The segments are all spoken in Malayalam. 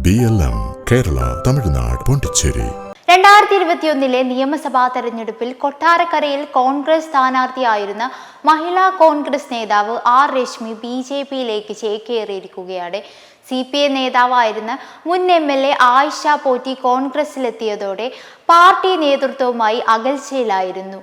BLM കേരള, തമിഴ്നാട്, പോണ്ടിച്ചേരി. 2021 നിയമസഭാ തെരഞ്ഞെടുപ്പിൽ കൊട്ടാരക്കരയിൽ കോൺഗ്രസ് സ്ഥാനാർത്ഥിയായിരുന്ന മഹിളാ കോൺഗ്രസ് നേതാവ് ആർ രശ്മി BJPയിലേക്ക് ചേക്കേറിയിരിക്കുകയാണ്. CPI നേതാവായിരുന്ന മുൻ MLA ആയിഷ പോറ്റി കോൺഗ്രസിലെത്തിയതോടെ പാർട്ടി നേതൃത്വവുമായി അകൽച്ചയിലായിരുന്നു.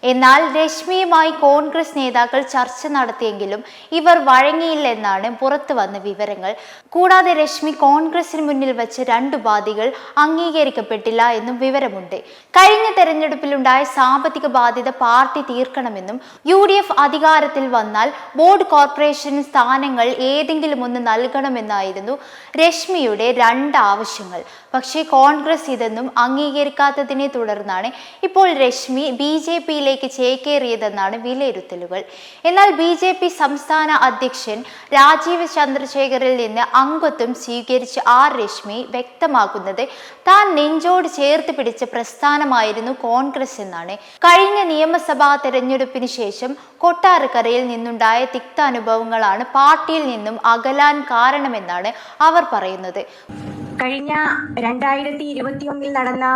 എന്നാൽ രശ്മിയുമായി കോൺഗ്രസ് നേതാക്കൾ ചർച്ച നടത്തിയെങ്കിലും ഇവർ വഴങ്ങിയില്ലെന്നാണ് പുറത്തു വന്ന വിവരങ്ങൾ. കൂടാതെ രശ്മി കോൺഗ്രസിന് മുന്നിൽ വെച്ച് 2 ഉപാധികൾ അംഗീകരിക്കപ്പെട്ടില്ല എന്നും വിവരമുണ്ട്. കഴിഞ്ഞ തെരഞ്ഞെടുപ്പിലുണ്ടായ സാമ്പത്തിക ബാധ്യത പാർട്ടി തീർക്കണമെന്നും UDF അധികാരത്തിൽ വന്നാൽ ബോർഡ് കോർപ്പറേഷൻ സ്ഥാനങ്ങൾ ഏതെങ്കിലും ഒന്ന് നൽകണമെന്നായിരുന്നു രശ്മിയുടെ 2 ആവശ്യങ്ങൾ. പക്ഷേ കോൺഗ്രസ് ഇതൊന്നും അംഗീകരിക്കാത്തതിനെ തുടർന്നാണ് ഇപ്പോൾ രശ്മി BJPയിലേക്ക് ചേക്കേറിയതെന്നാണ് വിലയിരുത്തലുകൾ. എന്നാൽ BJP സംസ്ഥാന അധ്യക്ഷൻ രാജീവ് ചന്ദ്രശേഖറിൽ നിന്ന് അംഗത്വം സ്വീകരിച്ച ആർ രശ്മി വ്യക്തമാക്കുന്നത് താൻ നെഞ്ചോട് ചേർത്ത് പിടിച്ച പ്രസ്ഥാനമായിരുന്നു കോൺഗ്രസ് എന്നാണ്. കഴിഞ്ഞ നിയമസഭാ തെരഞ്ഞെടുപ്പിന് ശേഷം കൊട്ടാരക്കരയിൽ നിന്നുണ്ടായ തിക്താനുഭവങ്ങളാണ് പാർട്ടിയിൽ നിന്നും അകലാൻ കാരണമെന്നാണ് അവർ പറയുന്നത്. കഴിഞ്ഞ 2021 നടന്ന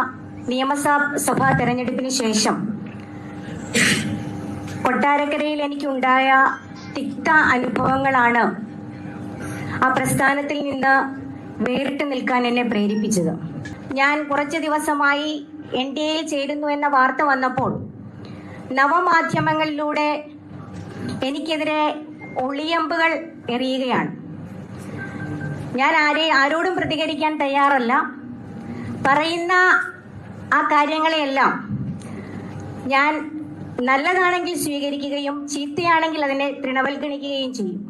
നിയമസഭാ തെരഞ്ഞെടുപ്പിന് ശേഷം കൊട്ടാരക്കരയിൽ എനിക്കുണ്ടായ തിക്ത അനുഭവങ്ങളാണ് ആ പ്രസ്ഥാനത്തിൽ നിന്ന് വേറിട്ട് നിൽക്കാൻ എന്നെ പ്രേരിപ്പിച്ചത്. ഞാൻ കുറച്ച് ദിവസമായി NDAയിൽ ചേരുന്നു എന്ന വാർത്ത വന്നപ്പോൾ നവമാധ്യമങ്ങളിലൂടെ എനിക്കെതിരെ ഒളിയമ്പുകൾ എറിയുകയാണ്. ഞാൻ ആരോടും പ്രതികരിക്കാൻ തയ്യാറല്ല. പറയുന്ന ആ കാര്യങ്ങളെയെല്ലാം ഞാൻ നല്ലതാണെങ്കിൽ സ്വീകരിക്കുകയും ചീത്തയാണെങ്കിൽ അതിനെ തൃണവൽഗണിക്കുകയും ചെയ്യും.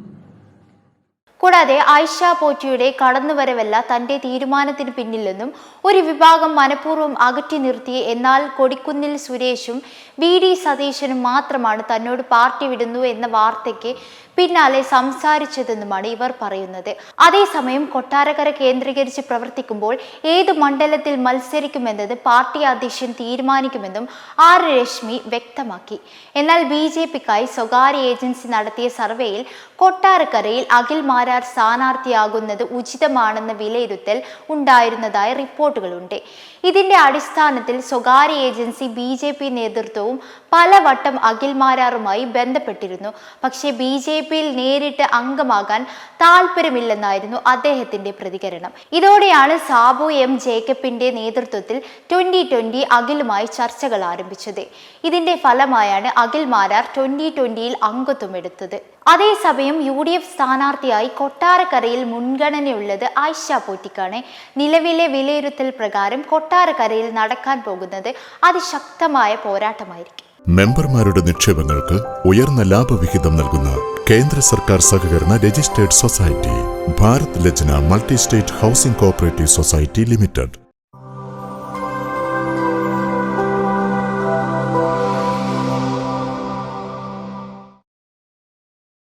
കൂടാതെ ആയിഷ പോറ്റിയുടെ കടന്നുവരവല്ല തന്റെ തീരുമാനത്തിന് പിന്നിലെന്നും ഒരു വിഭാഗം മനഃപൂർവ്വം അകറ്റി നിർത്തി, എന്നാൽ കൊടിക്കുന്നിൽ സുരേഷും VD സതീശനും മാത്രമാണ് തന്നോട് പാർട്ടി വിടുന്നു എന്ന വാർത്തയ്ക്ക് പിന്നാലെ സംസാരിച്ചതെന്നുമാണ് ഇവർ പറയുന്നത്. അതേസമയം കൊട്ടാരക്കര കേന്ദ്രീകരിച്ച് പ്രവർത്തിക്കുമ്പോൾ ഏത് മണ്ഡലത്തിൽ മത്സരിക്കുമെന്നത് പാർട്ടി അധ്യക്ഷൻ തീരുമാനിക്കുമെന്നും ആർ രശ്മി വ്യക്തമാക്കി. എന്നാൽ BJPക്കായി സ്വകാര്യ ഏജൻസി നടത്തിയ സർവേയിൽ കൊട്ടാരക്കരയിൽ അഖിൽ മാരാർ സ്ഥാനാർത്ഥിയാകുന്നത് ഉചിതമാണെന്ന വിലയിരുത്തൽ ഉണ്ടായിരുന്നതായി റിപ്പോർട്ടുകളുണ്ട്. ഇതിന്റെ അടിസ്ഥാനത്തിൽ സ്വകാര്യ ഏജൻസി BJP നേതൃത്വവും പലവട്ടം അഖിൽ മാരാറുമായി ബന്ധപ്പെട്ടിരുന്നു. പക്ഷേ BJPയിൽ നേരിട്ട് അംഗമാകാൻ താല്പര്യമില്ലെന്നായിരുന്നു അദ്ദേഹത്തിന്റെ പ്രതികരണം. ഇതോടെയാണ് സാബു M ജേക്കബിന്റെ നേതൃത്വത്തിൽ 2020 അഖിലുമായി ചർച്ചകൾ ആരംഭിച്ചത്. ഇതിന്റെ ഫലമായാണ് അഖിൽ മാരാർ 2020ൽ അംഗത്വം എടുത്തത്. അതേസമയം UDF സ്ഥാനാർത്ഥിയായി കൊട്ടാരക്കരയിൽ മുൻഗണനയുള്ളത് ആയിഷ പോറ്റിക്കാണ്. നിലവിലെ വിലയിരുത്തൽ പ്രകാരം കൊട്ടാരക്കരയിൽ നടക്കാൻ പോകുന്നത് അതിശക്തമായ പോരാട്ടമായിരിക്കും. മെമ്പർമാരുടെ നിക്ഷേപങ്ങൾക്ക് ഉയർന്ന ലാഭവിഹിതം നൽകുന്ന കേന്ദ്ര സർക്കാർ സഹകരണ registered society Bharat Lajna multi state housing cooperative society limited.